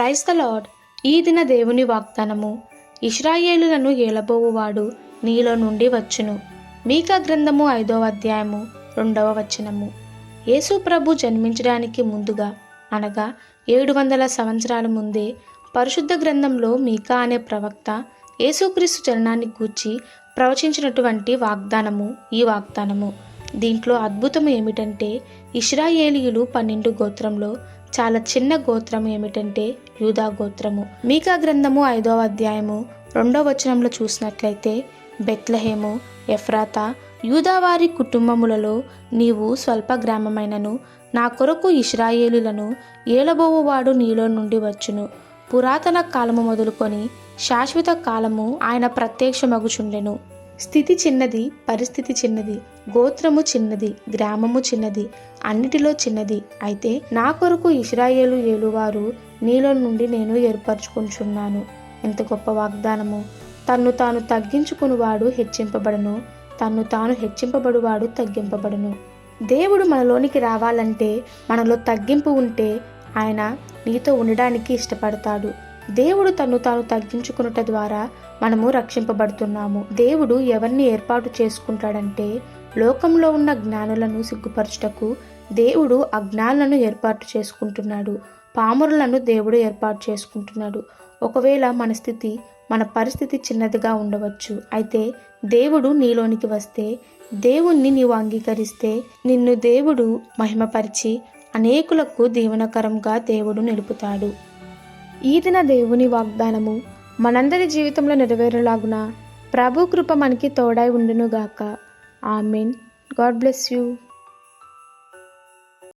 Praise the lord. ఈ దిన దేవుని వాగ్దానము. ఇశ్రాయేలులను ఏలబోవువాడు నీలో నుండి వచ్చును. మీకా గ్రంథము 5వ అధ్యాయము 2వ వచనము. యేసు ప్రభు జన్మించడానికి ముందుగా అనగా 700 సంవత్సరాల ముందే పరిశుద్ధ గ్రంథంలో మీకా అనే ప్రవక్త యేసుక్రీస్తు జననాన్ని గూర్చి ప్రవచించినటువంటి వాగ్దానము ఈ వాగ్దానము. దీంట్లో అద్భుతం ఏమిటంటే ఇశ్రాయేలీయులు 12 గోత్రంలో చాలా చిన్న గోత్రం ఏమిటంటే యూదా గోత్రము. మీకా గ్రంథము 5వ అధ్యాయము 2వ వచనంలో చూసినట్లయితే, బెత్లెహేము ఎఫ్రాతా యూదావారి కుటుంబములలో నీవు స్వల్ప గ్రామమైనను నా కొరకు ఇశ్రాయేలులను ఏలబోవువాడు నీలో నుండి వచ్చును. పురాతన కాలము మొదలుకొని శాశ్వత కాలము ఆయన ప్రత్యక్షమగుచుండెను. స్థితి చిన్నది, పరిస్థితి చిన్నది, గోత్రము చిన్నది, గ్రామము చిన్నది, అన్నిటిలో చిన్నది. అయితే నా కొరకు ఇశ్రాయేలు ఏలువారు నీలో నుండి నేను ఏర్పరచుకుంటున్నాను. ఎంత గొప్ప వాగ్దానము! తన్ను తాను తగ్గించుకునివాడు హెచ్చింపబడను, తన్ను తాను హెచ్చింపబడువాడు తగ్గింపబడును. దేవుడు మనలోనికి రావాలంటే మనలో తగ్గింపు ఉంటే ఆయన నీతో ఉండడానికి ఇష్టపడతాడు. దేవుడు తన్ను తాను తగ్గించుకునుట ద్వారా మనము రక్షింపబడుతున్నాము. దేవుడు ఎవరిని ఏర్పాటు చేసుకుంటాడంటే లోకంలో ఉన్న జ్ఞానులను సిగ్గుపరచుటకు దేవుడు అజ్ఞానులను ఏర్పాటు చేసుకుంటున్నాడు. పామరులను దేవుడు ఏర్పాటు చేసుకుంటున్నాడు. ఒకవేళ మన పరిస్థితి చిన్నదిగా ఉండవచ్చు. అయితే దేవుడు నీలోనికి వస్తే, దేవుణ్ణి నీవు అంగీకరిస్తే నిన్ను దేవుడు మహిమపరిచి అనేకులకు దీవెనకరంగా దేవుడు నిలుపుతాడు. ఈ దిన దేవుని వాగ్దానము మనందరి జీవితంలో నెరవేరులాగున ప్రభు కృప మనకి తోడై ఉండునుగాక. ఆమెన్. God bless you.